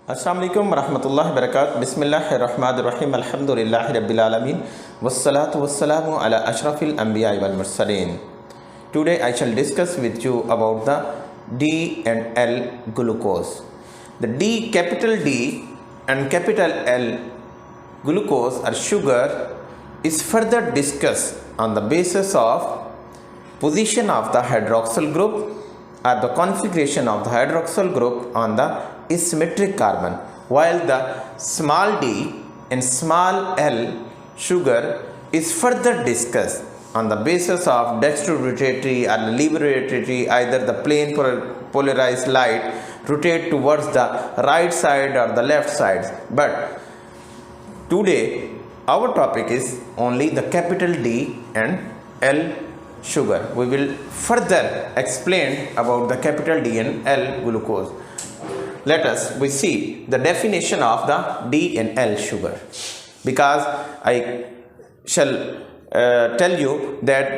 अस्सलाम वालेकुम रहमतुल्लाहि व बरकातहू। बिस्मिल्लाहिर्रहमानिर्रहीम। अल्हम्दुलिल्लाहि रब्बिल आलमीन वस्सलातु वस्सलामु अला अशरफिल अंबिया वल Mursaleen. Today I shall discuss with you about the D and L glucose. The D, capital D and capital L glucose or sugar is further discussed on the basis of position of the hydroxyl group or the configuration of the hydroxyl group on the symmetric carbon, while the small d and small l sugar is further discussed on the basis of dextrorotatory or liberorotatory, either the plane polarized light rotate towards the right side or the left side. But today our topic is only the capital D and L sugar. We will further explain about the capital D and L glucose. Let us we see the definition of the D and L sugar, because I shall tell you that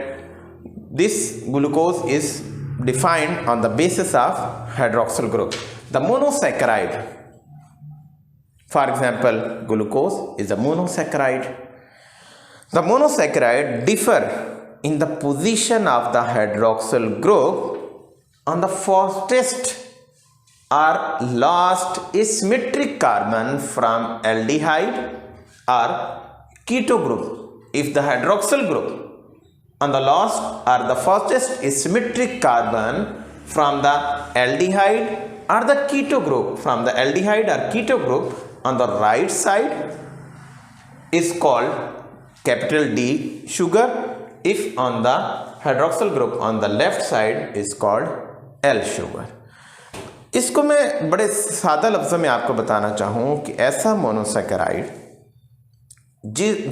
this glucose is defined on the basis of hydroxyl group. The monosaccharide, for example, glucose is a monosaccharide. The monosaccharide differ in the position of the hydroxyl group on the fastest or last asymmetric carbon from aldehyde or keto group. If the hydroxyl group on the last or the fastest asymmetric carbon from the aldehyde or the keto group, from the aldehyde or keto group on the right side is called capital D sugar. If on the hydroxyl group on the left side is called L sugar. इसको मैं बड़े सादा लफ्ज़ों में आपको बताना चाहूँ कि ऐसा मोनोसैकेराइड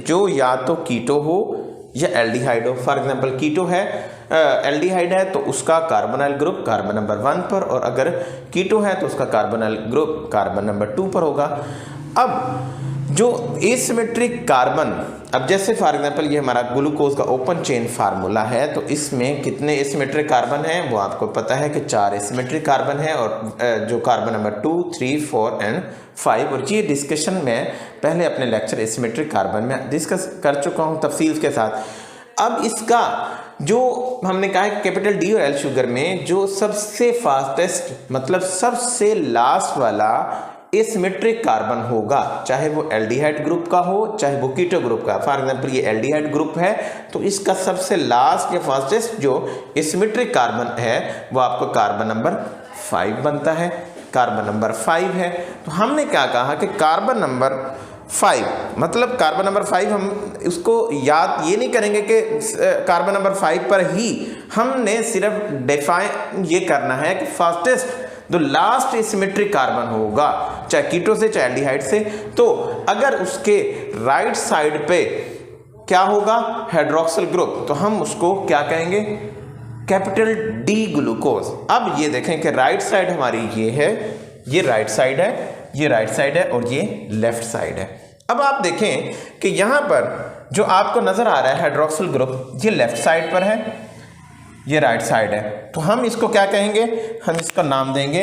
जो या तो कीटो हो या एल्डिहाइड हो। फॉर एग्जांपल कीटो है, एल्डिहाइड है तो उसका कार्बोनाइल ग्रुप कार्बन नंबर 1 पर, और अगर कीटो है तो उसका कार्बोनाइल ग्रुप कार्बन नंबर 2 पर होगा। अब जो एसिमेट्रिक कार्बन, अब जैसे फॉर एग्जांपल ये हमारा ग्लूकोज का ओपन चेन फार्मूला है, तो इसमें कितने एसिमेट्रिक कार्बन हैं वो आपको पता है कि 4 एसिमेट्रिक कार्बन है, और जो कार्बन नंबर 2, 3, 4 एंड 5, और ये डिस्कशन में पहले अपने लेक्चर एसिमेट्रिक कार्बन में डिस्कस कर चुका हूँ तफसील के साथ। अब इसका जो हमने कहा है कैपिटल डी और एल शुगर में जो सबसे फास्टेस्ट मतलब सबसे लास्ट वाला एसिमेट्रिक कार्बन होगा, चाहे वो एल्डिहाइड ग्रुप का हो चाहे वो कीटो ग्रुप का। फॉर एग्जांपल ये एल्डिहाइड ग्रुप है तो इसका सबसे लास्ट या फास्टेस्ट जो एसिमेट्रिक कार्बन है वो आपको कार्बन नंबर 5 बनता है, कार्बन नंबर 5 है। तो हमने क्या कहा कि कार्बन नंबर 5 मतलब कार्बन नंबर 5 हम उसको याद ये नहीं करेंगे कि कार्बन नंबर 5 पर ही हमने सिर्फ डिफाइन ये करना है कि फास्टेस्ट जो लास्ट एसिमेट्रिक कार्बन होगा चाहे कीटो से चाहे एल्डिहाइड से, तो अगर उसके राइट साइड पे क्या होगा हाइड्रोक्सिल ग्रुप, तो हम उसको क्या कहेंगे कैपिटल डी ग्लूकोज। अब ये देखें कि राइट साइड हमारी ये है, ये राइट साइड है, ये राइट साइड है और ये लेफ्ट साइड है। अब आप देखें कि यहाँ पर जो आपको नजर आ रहा है हाइड्रोक्सिल ग्रुप ये लेफ्ट साइड पर है, ये राइट साइड है, तो हम इसको क्या कहेंगे, हम इसका नाम देंगे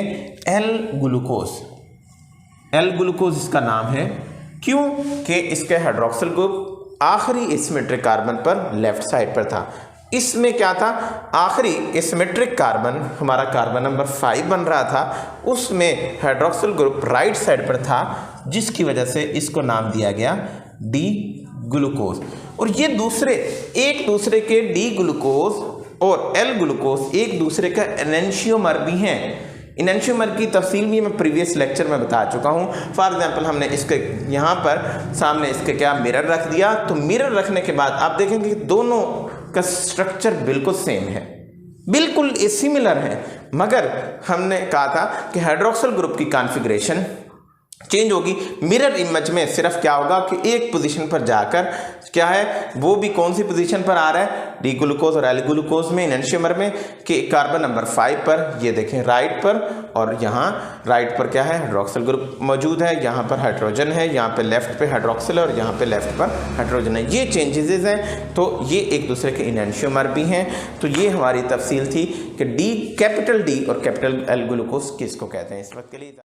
एल ग्लूकोज। एल ग्लूकोज इसका नाम है, क्यों कि इसके हाइड्रोक्सिल ग्रुप आखिरी एसिमेट्रिक कार्बन पर लेफ्ट साइड पर था। इसमें क्या था, आखिरी एसिमेट्रिक कार्बन हमारा कार्बन नंबर 5 बन रहा था, उसमें हाइड्रोक्सिल ग्रुप राइट साइड पर था, जिसकी वजह से इसको नाम दिया गया डी ग्लूकोज। और ये एक दूसरे के डी ग्लूकोज और एल ग्लूकोज एक दूसरे का एनेंशियोमर भी हैं। एनेंशियोमर की तफसील भी मैं प्रीवियस लेक्चर में बता चुका हूँ। फॉर एग्जांपल हमने इसके यहाँ पर सामने इसके क्या मिरर रख दिया, तो मिरर रखने के बाद आप देखेंगे कि दोनों का स्ट्रक्चर बिल्कुल सेम है, बिल्कुल सिमिलर है, मगर हमने कहा था कि हाइड्रोक्सिल ग्रुप की कॉन्फ़िगरेशन चेंज होगी। मिरर इमेज में सिर्फ क्या होगा कि एक पोजीशन पर जाकर क्या है, वो भी कौन सी पोजीशन पर आ रहा है, डी ग्लूकोज और एल ग्लूकोज में एनेंशियोमर में, कि कार्बन नंबर 5 पर, ये देखें राइट पर, और यहाँ राइट पर क्या है हाइड्रोक्सिल ग्रुप मौजूद है, यहाँ पर हाइड्रोजन है, यहाँ पे लेफ्ट पे हाइड्रोक्सिल और यहाँ पे लेफ्ट पर हाइड्रोजन है। ये चेंजेस हैं, तो ये एक दूसरे के एनेंशियोमर भी हैं। तो ये हमारी तफसील थी कि डी कैपिटल डी और कैपिटल एल ग्लूकोज किसको कहते हैं। इस वक्त के लिए